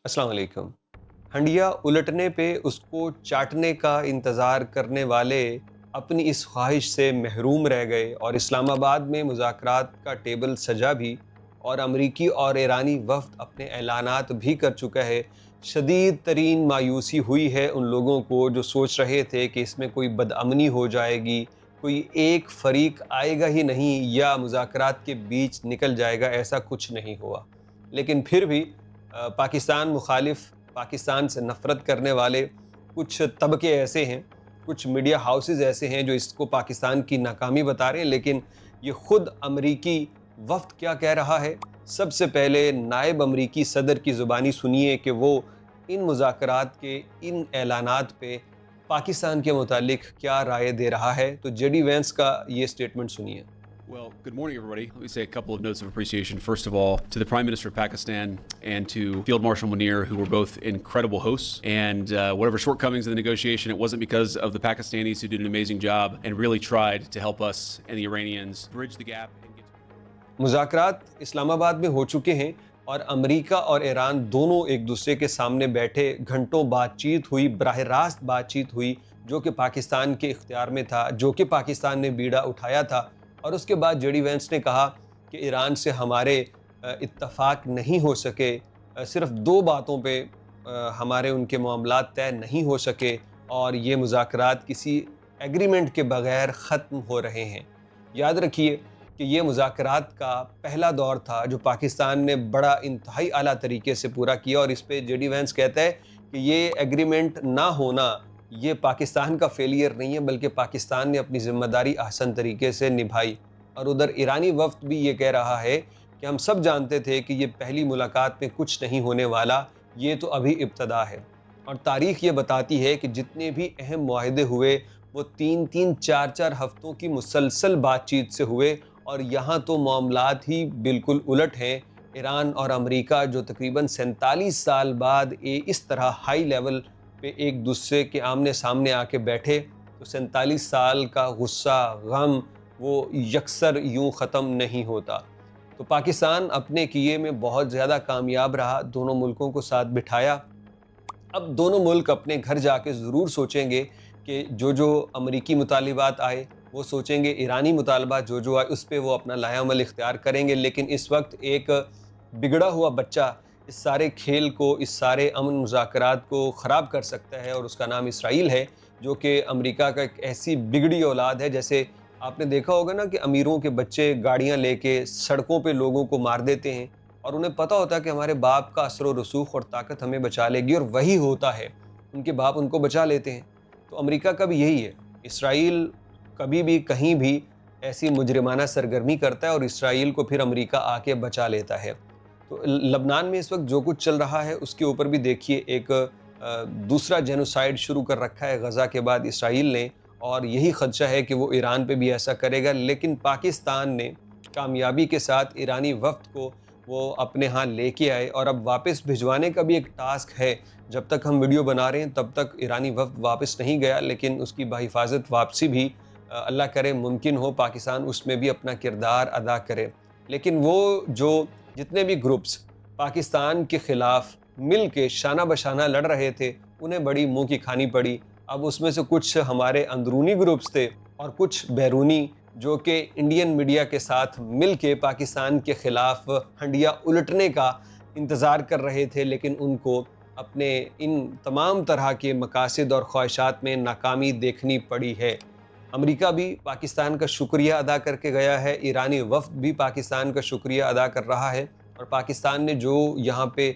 अस्सलाम वालेकुम। हंडिया उलटने पे उसको चाटने का इंतज़ार करने वाले अपनी इस ख्वाहिश से महरूम रह गए और इस्लामाबाद में मुज़ाकरात का टेबल सजा भी और अमरीकी और ईरानी वफ़द अपने ऐलानात भी कर चुका है। शदीद तरीन मायूसी हुई है उन लोगों को जो सोच रहे थे कि इसमें कोई बदअमनी हो जाएगी, कोई एक फ़रीक आएगा ही नहीं या मुज़ाकरात के बीच निकल जाएगा, ऐसा कुछ नहीं हुआ। लेकिन फिर भी पाकिस्तान मुखालिफ, पाकिस्तान से नफ़रत करने वाले कुछ तबके ऐसे हैं, कुछ मीडिया हाउसेस ऐसे हैं जो इसको पाकिस्तान की नाकामी बता रहे हैं, लेकिन ये ख़ुद अमरीकी वफ़द क्या कह रहा है। सबसे पहले नायब अमरीकी सदर की ज़ुबानी सुनिए कि वो इन मुज़ाकरात के इन ऐलानात पे पाकिस्तान के मुतालिक क्या राय दे रहा है। तो जेडी वेंस का ये स्टेटमेंट सुनिए। Well, good morning, everybody. Let me say a couple of notes of appreciation. First of all, to the Prime Minister of Pakistan and to Field Marshal Munir, who were both incredible hosts. And whatever shortcomings in the negotiation, it wasn't because of the Pakistanis who did an amazing job and really tried to help us and the Iranians bridge the gap. मुज़ाकरात Islamabad में हो चुके हैं और America और Iran दोनों एक दूसरे के सामने बैठे घंटों बातचीत हुई, बराह रास्त बातचीत हुई, जो कि पाकिस्तान के इख्तियार में था, जो कि पाकिस्तान ने बीड़ा उठाया था। और उसके बाद जेडी वेंस ने कहा कि ईरान से हमारे इत्तफाक नहीं हो सके, सिर्फ दो बातों पे हमारे उनके मामलात तय नहीं हो सके और ये मुज़ाकरात किसी एग्रीमेंट के बगैर ख़त्म हो रहे हैं। याद रखिए कि ये मुज़ाकरात का पहला दौर था जो पाकिस्तान ने बड़ा इंतहाई आला तरीके से पूरा किया और इस पे जेडी वेंस कहता है कि ये एग्रीमेंट ना होना ये पाकिस्तान का फेलियर नहीं है, बल्कि पाकिस्तान ने अपनी ज़िम्मेदारी आसान तरीके से निभाई। और उधर ईरानी वफ़द भी ये कह रहा है कि हम सब जानते थे कि ये पहली मुलाकात में कुछ नहीं होने वाला, ये तो अभी इब्तदा है। और तारीख़ ये बताती है कि जितने भी अहम मुआहदे हुए वो 3-3, 4-4 हफ़्तों की मुसलसल बातचीत से हुए और यहाँ तो मामलात ही बिल्कुल उलट हैं। ईरान और अमेरिका जो तकरीबन 47 साल बाद इस तरह हाई लेवल पे एक दूसरे के आमने सामने आके बैठे तो 47 साल का गुस्सा, गम वो यकसर यूं ख़त्म नहीं होता। तो पाकिस्तान अपने किए में बहुत ज़्यादा कामयाब रहा, दोनों मुल्कों को साथ बिठाया। अब दोनों मुल्क अपने घर जाके ज़रूर सोचेंगे कि जो जो अमरीकी मुतालिबात आए वो सोचेंगे, ईरानी मुतालबात जो जो आए उस पर वो अपना लायामल इख्तियार करेंगे। लेकिन इस वक्त एक बिगड़ा हुआ बच्चा इस सारे खेल को, इस सारे अमन मुज़ाकरात को ख़राब कर सकता है और उसका नाम इसराइल है, जो कि अमेरिका का एक ऐसी बिगड़ी औलाद है। जैसे आपने देखा होगा ना कि अमीरों के बच्चे गाड़ियां लेके सड़कों पे लोगों को मार देते हैं और उन्हें पता होता है कि हमारे बाप का असर व रसूख और ताकत हमें बचा लेगी, और वही होता है, उनके बाप उनको बचा लेते हैं। तो अमेरिका का भी यही है। इसराइल कभी भी कहीं भी ऐसी मुजरिमाना सरगर्मी करता है और इसराइल को फिर अमेरिका आके बचा लेता है। तो लबनान में इस वक्त जो कुछ चल रहा है उसके ऊपर भी देखिए, एक दूसरा जेनोसाइड शुरू कर रखा है गज़ा के बाद इसराइल ने, और यही खदशा है कि वो ईरान पे भी ऐसा करेगा। लेकिन पाकिस्तान ने कामयाबी के साथ ईरानी वफ़द को वो अपने यहाँ लेके आए और अब वापस भिजवाने का भी एक टास्क है। जब तक हम वीडियो बना रहे हैं तब तक ईरानी वफ़द वापस नहीं गया, लेकिन उसकी बाहिफाजत वापसी भी अल्लाह करे मुमकिन हो, पाकिस्तान उसमें भी अपना किरदार अदा करे। लेकिन वो जो जितने भी ग्रुप्स पाकिस्तान के ख़िलाफ़ मिल के शाना बशाना लड़ रहे थे, उन्हें बड़ी मुँह की खानी पड़ी। अब उसमें से कुछ हमारे अंदरूनी ग्रुप्स थे और कुछ बैरूनी, जो कि इंडियन मीडिया के साथ मिल के पाकिस्तान के ख़िलाफ़ हंडिया उलटने का इंतज़ार कर रहे थे, लेकिन उनको अपने इन तमाम तरह के मकासद और ख्वाहिशात में नाकामी देखनी पड़ी है। अमेरिका भी पाकिस्तान का शुक्रिया अदा करके गया है, ईरानी वफ़द भी पाकिस्तान का शुक्रिया अदा कर रहा है, और पाकिस्तान ने जो यहाँ पे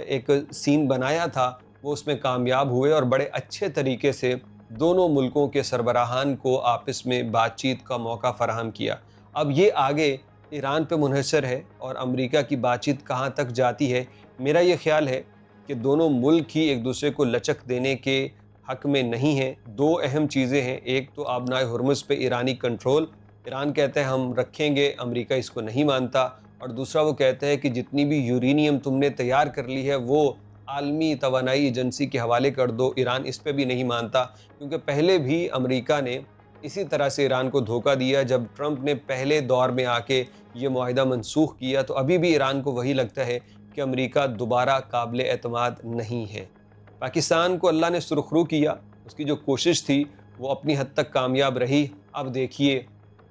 एक सीन बनाया था वो उसमें कामयाब हुए और बड़े अच्छे तरीके से दोनों मुल्कों के सरबराहान को आपस में बातचीत का मौका फ़राहम किया। अब ये आगे ईरान पे मुनहसर है और अमेरिका की बातचीत कहाँ तक जाती है। मेरा ये ख़्याल है कि दोनों मुल्क ही एक दूसरे को लचक देने के हक में नहीं है। दो अहम चीज़ें हैं, एक तो आबनाए हुर्मुज़ पे ईरानी कंट्रोल, ईरान कहते हैं हम रखेंगे, अमेरिका इसको नहीं मानता, और दूसरा वो कहते हैं कि जितनी भी यूरेनियम तुमने तैयार कर ली है वो आलमी तवानाई एजेंसी के हवाले कर दो। ईरान इस पे भी नहीं मानता, क्योंकि पहले भी अमेरिका ने इसी तरह से ईरान को धोखा दिया। जब ट्रंप ने पहले दौर में आके ये मुआहिदा मनसूख किया तो अभी भी ईरान को वही लगता है کہ امریکہ دوبارہ قابل اعتماد نہیں ہے۔ پاکستان کو اللہ نے سرخرو کیا، اس کی جو کوشش تھی وہ اپنی حد تک کامیاب رہی۔ اب دیکھیے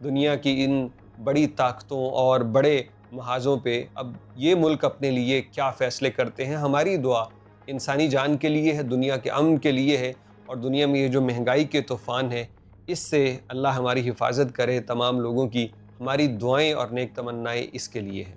دنیا کی ان بڑی طاقتوں اور بڑے محاذوں پہ اب یہ ملک اپنے لیے کیا فیصلے کرتے ہیں۔ ہماری دعا انسانی جان کے لیے ہے، دنیا کے امن کے لیے ہے، اور دنیا میں یہ جو مہنگائی کے طوفان ہے اس سے اللہ ہماری حفاظت کرے، تمام لوگوں کی ہماری دعائیں اور نیک تمنائیں اس کے لیے ہیں۔